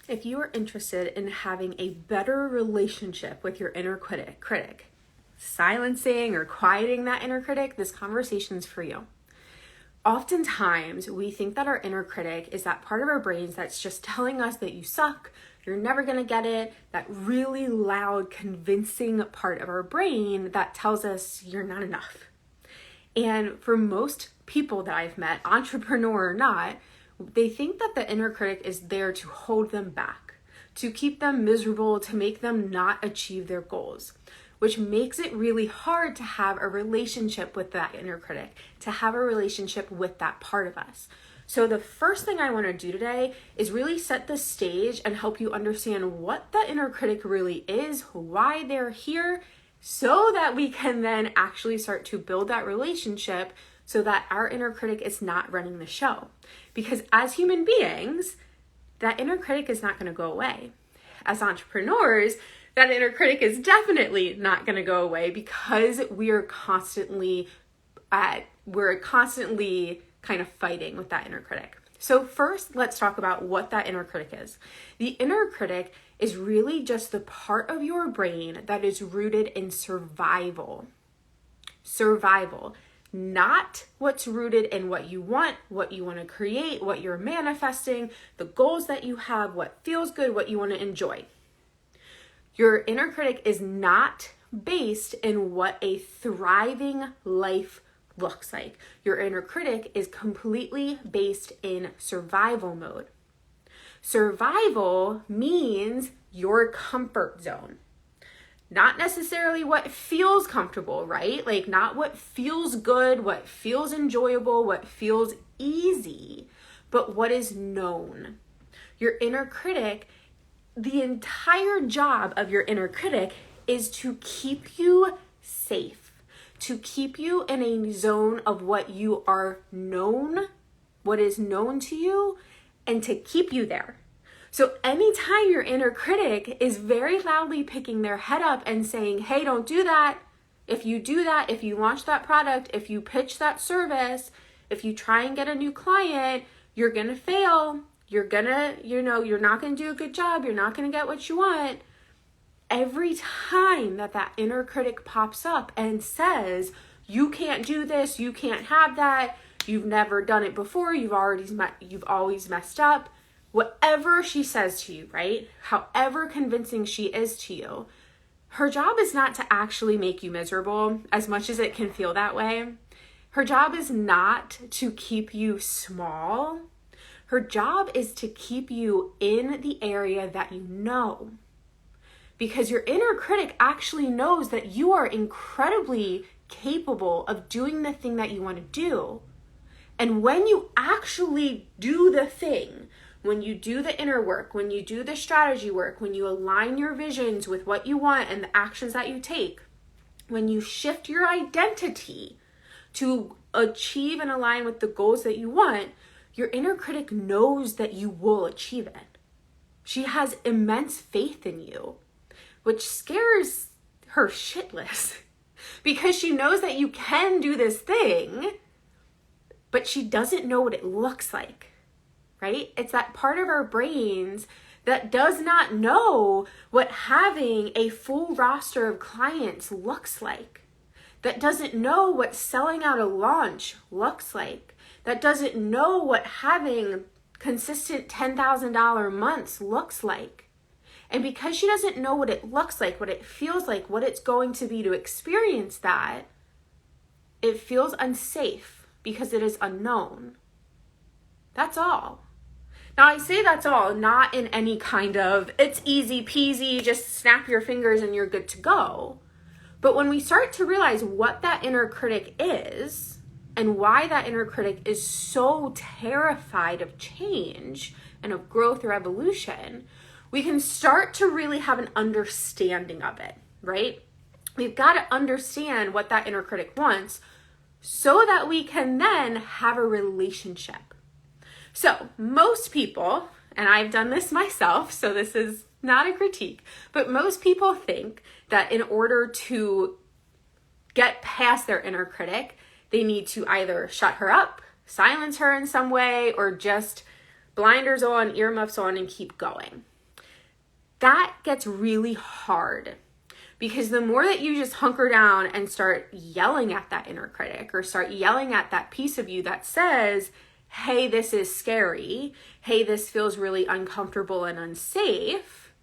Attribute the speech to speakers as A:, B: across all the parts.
A: If you are interested in having a better relationship with your inner critic, silencing or quieting that inner critic, this conversation is for you. Oftentimes, we think that our inner critic is that part of our brains that's just telling us that you suck, you're never going to get it, that really loud, convincing part of our brain that tells us you're not enough. And for most people that I've met, entrepreneur or not, they think that the inner critic is there to hold them back, to keep them miserable, to make them not achieve their goals, which makes it really hard to have a relationship with that inner critic, to have a relationship with that part of us. So the first thing I want to do today is really set the stage and help you understand what the inner critic really is, why they're here, so that we can then actually start to build that relationship so that our inner critic is not running the show. Because as human beings, that inner critic is not going to go away. As entrepreneurs, that inner critic is definitely not going to go away because we're constantly kind of fighting with that inner critic. So first, let's talk about what that inner critic is. The inner critic is really just the part of your brain that is rooted in survival. Survival, not what's rooted in what you want to create, what you're manifesting, the goals that you have, what feels good, what you want to enjoy. Your inner critic is not based in what a thriving life looks like. Your inner critic is completely based in survival mode. Survival means your comfort zone. Not necessarily what feels comfortable, right? Like not what feels good, what feels enjoyable, what feels easy, but what is known. Your inner critic, the entire job of your inner critic is to keep you safe, to keep you in a zone of what you are known, what is known to you, and to keep you there. So anytime your inner critic is very loudly picking their head up and saying, hey, don't do that. If you do that, if you launch that product, if you pitch that service, if you try and get a new client, you're going to fail. You're not going to do a good job. You're not going to get what you want. Every time that inner critic pops up and says, you can't do this, you can't have that, you've never done it before, you've always messed up, whatever she says to you, right? However convincing she is to you, her job is not to actually make you miserable, as much as it can feel that way. Her job is not to keep you small. Her job is to keep you in the area that you know. Because your inner critic actually knows that you are incredibly capable of doing the thing that you want to do. And when you actually do the thing, when you do the inner work, when you do the strategy work, when you align your visions with what you want and the actions that you take, when you shift your identity to achieve and align with the goals that you want, your inner critic knows that you will achieve it. She has immense faith in you, which scares her shitless because she knows that you can do this thing, but she doesn't know what it looks like, right? It's that part of our brains that does not know what having a full roster of clients looks like, that doesn't know what selling out a launch looks like, that doesn't know what having consistent $10,000 months looks like. And because she doesn't know what it looks like, what it feels like, what it's going to be to experience that, it feels unsafe because it is unknown. That's all. Now I say that's all, not in any kind of, it's easy peasy, just snap your fingers and you're good to go. But when we start to realize what that inner critic is and why that inner critic is so terrified of change and of growth or evolution, we can start to really have an understanding of it, right? We've got to understand what that inner critic wants so that we can then have a relationship. So most people, and I've done this myself, so this is not a critique, but most people think that in order to get past their inner critic, they need to either shut her up, silence her in some way, or just blinders on, earmuffs on, and keep going. that gets really hard. Because the more that you just hunker down and start yelling at that inner critic or start yelling at that piece of you that says, hey, this is scary, hey, this feels really uncomfortable and unsafe,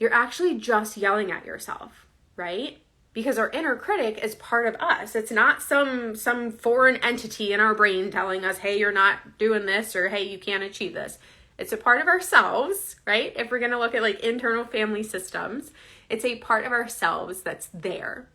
A: you're actually just yelling at yourself, right? Because our inner critic is part of us. It's not some foreign entity in our brain telling us, hey, you're not doing this, or hey, you can't achieve this. It's a part of ourselves, right? If we're going to look at like internal family systems, it's a part of ourselves that's there.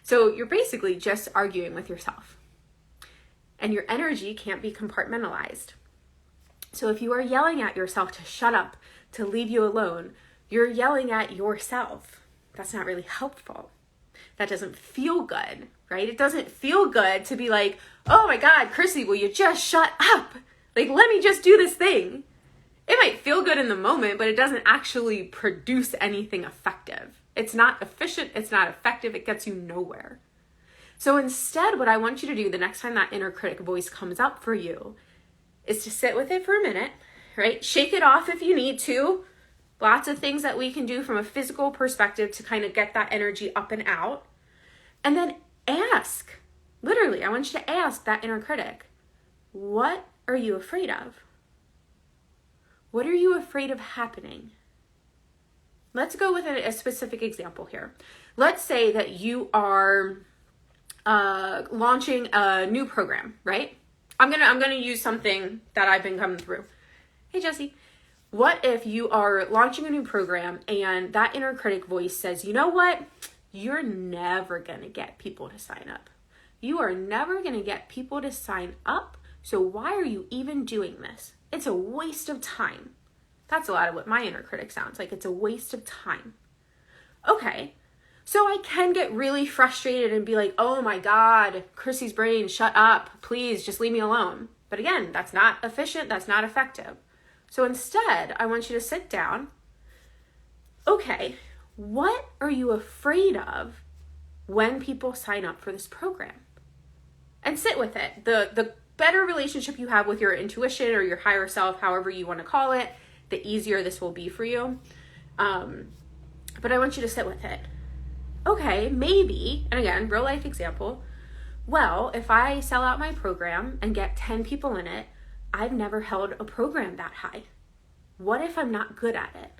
A: So you're basically just arguing with yourself. And your energy can't be compartmentalized. So if you are yelling at yourself to shut up, to leave you alone, you're yelling at yourself. That's not really helpful. That doesn't feel good, right? It doesn't feel good to be like, oh my God, Chrissy, will you just shut up? Like, let me just do this thing. It might feel good in the moment, but it doesn't actually produce anything effective. It's not efficient, it's not effective, it gets you nowhere. So instead, what I want you to do the next time that inner critic voice comes up for you is to sit with it for a minute, right? Shake it off if you need to. Lots of things that we can do from a physical perspective to kind of get that energy up and out. And then ask, literally, I want you to ask that inner critic, what are you afraid of? What are you afraid of happening? Let's go with a specific example here. Let's say that you are launching a new program, right? I'm gonna use something that I've been coming through. Hey, Jesse, what if you are launching a new program and that inner critic voice says, you know what? You're never gonna get people to sign up. You are never gonna get people to sign up. So why are you even doing this? It's a waste of time. That's a lot of what my inner critic sounds like. It's a waste of time. Okay, so I can get really frustrated and be like, oh my God, Chrissy's brain, shut up. Please just leave me alone. But again, that's not efficient. That's not effective. So instead, I want you to sit down. Okay, what are you afraid of when people sign up for this program? And sit with it. The better relationship you have with your intuition or your higher self, however you want to call it, the easier this will be for you. But I want you to sit with it. Okay, maybe, and again, real life example, well, if I sell out my program and get 10 people in it, I've never held a program that high. What if I'm not good at it?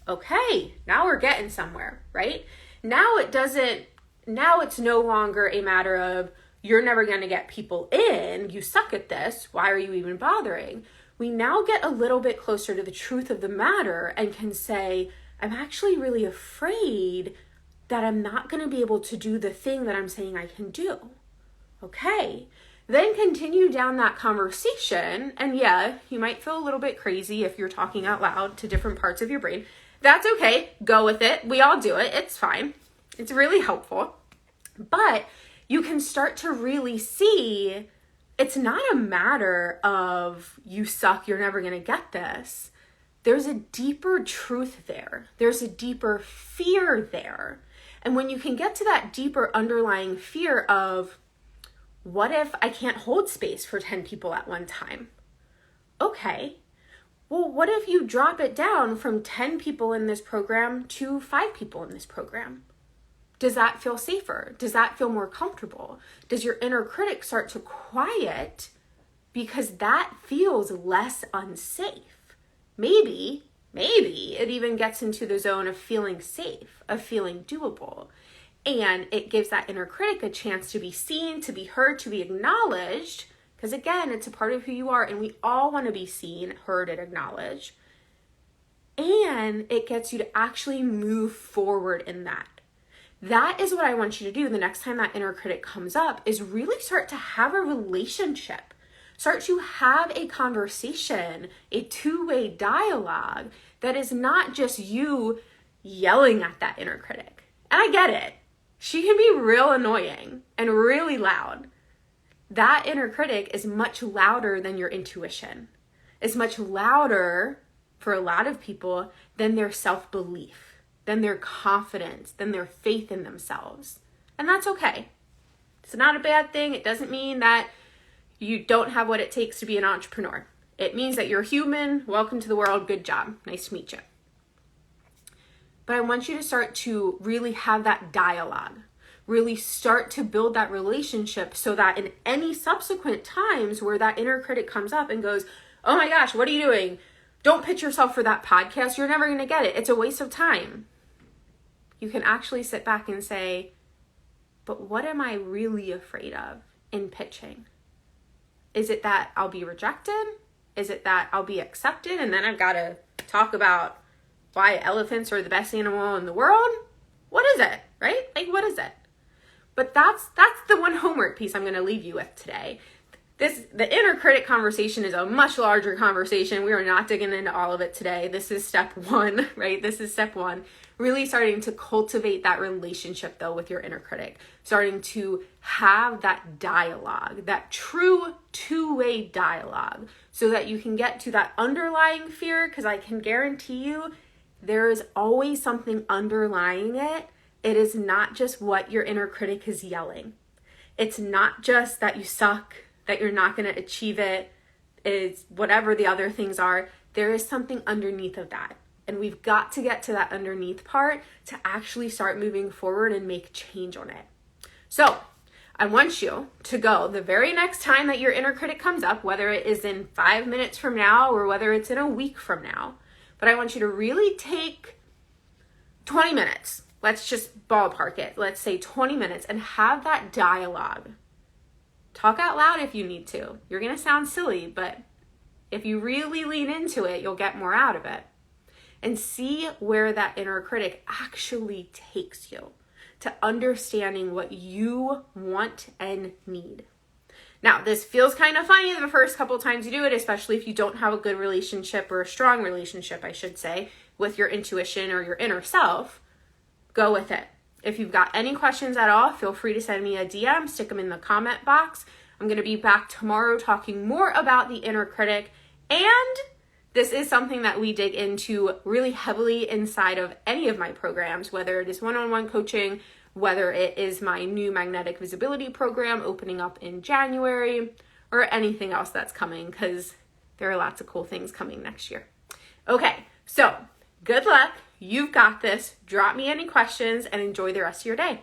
A: Okay, now we're getting somewhere, right? Now it's no longer a matter of you're never going to get people in, you suck at this, why are you even bothering? We now get a little bit closer to the truth of the matter and can say, I'm actually really afraid that I'm not going to be able to do the thing that I'm saying I can do. Okay, then continue down that conversation. And yeah, you might feel a little bit crazy if you're talking out loud to different parts of your brain. That's okay. Go with it. We all do it. It's fine. It's really helpful. But you can start to really see it's not a matter of you suck, you're never going to get this. There's a deeper truth there. There's a deeper fear there. And when you can get to that deeper underlying fear of, what if I can't hold space for 10 people at one time? Okay, well, what if you drop it down from 10 people in this program to 5 people in this program? Does that feel safer? Does that feel more comfortable? Does your inner critic start to quiet because that feels less unsafe? Maybe it even gets into the zone of feeling safe, of feeling doable. And it gives that inner critic a chance to be seen, to be heard, to be acknowledged. Because again, it's a part of who you are and we all want to be seen, heard, and acknowledged. And it gets you to actually move forward in that. That is what I want you to do the next time that inner critic comes up, is really start to have a relationship. Start to have a conversation, a two-way dialogue that is not just you yelling at that inner critic. And I get it. She can be real annoying and really loud. That inner critic is much louder than your intuition. It's much louder for a lot of people than their self-belief, than their confidence, than their faith in themselves. And that's okay. It's not a bad thing. It doesn't mean that you don't have what it takes to be an entrepreneur. It means that you're human. Welcome to the world. Good job. Nice to meet you. But I want you to start to really have that dialogue, really start to build that relationship so that in any subsequent times where that inner critic comes up and goes, oh my gosh, what are you doing? Don't pitch yourself for that podcast. You're never going to get it. It's a waste of time. You can actually sit back and say, but what am I really afraid of in pitching? Is it that I'll be rejected? Is it that I'll be accepted? And then I've got to talk about why elephants are the best animal in the world? What is it, right? Like, what is it? But that's the one homework piece I'm going to leave you with today. The inner critic conversation is a much larger conversation. We are not digging into all of it today. This is step one, right? This is step one. Really starting to cultivate that relationship, though, with your inner critic. Starting to have that dialogue, that true two-way dialogue, so that you can get to that underlying fear, because I can guarantee you there is always something underlying it. It is not just what your inner critic is yelling. It's not just that you suck, that you're not going to achieve it, is whatever the other things are. There is something underneath of that. And we've got to get to that underneath part to actually start moving forward and make change on it. So I want you to go the very next time that your inner critic comes up, whether it is in 5 minutes from now or whether it's in a week from now, but I want you to really take 20 minutes. Let's just ballpark it. Let's say 20 minutes and have that dialogue. Talk out loud if you need to. You're going to sound silly, but if you really lean into it, you'll get more out of it. And see where that inner critic actually takes you to understanding what you want and need. Now, this feels kind of funny the first couple times you do it, especially if you don't have a good relationship, or a strong relationship, I should say, with your intuition or your inner self. Go with it. If you've got any questions at all, feel free to send me a DM, stick them in the comment box. I'm going to be back tomorrow talking more about the inner critic, and this is something that we dig into really heavily inside of any of my programs, whether it is one-on-one coaching, whether it is my new magnetic visibility program opening up in January, or anything else that's coming, because there are lots of cool things coming next year. Okay, so good luck. You've got this. Drop me any questions and enjoy the rest of your day.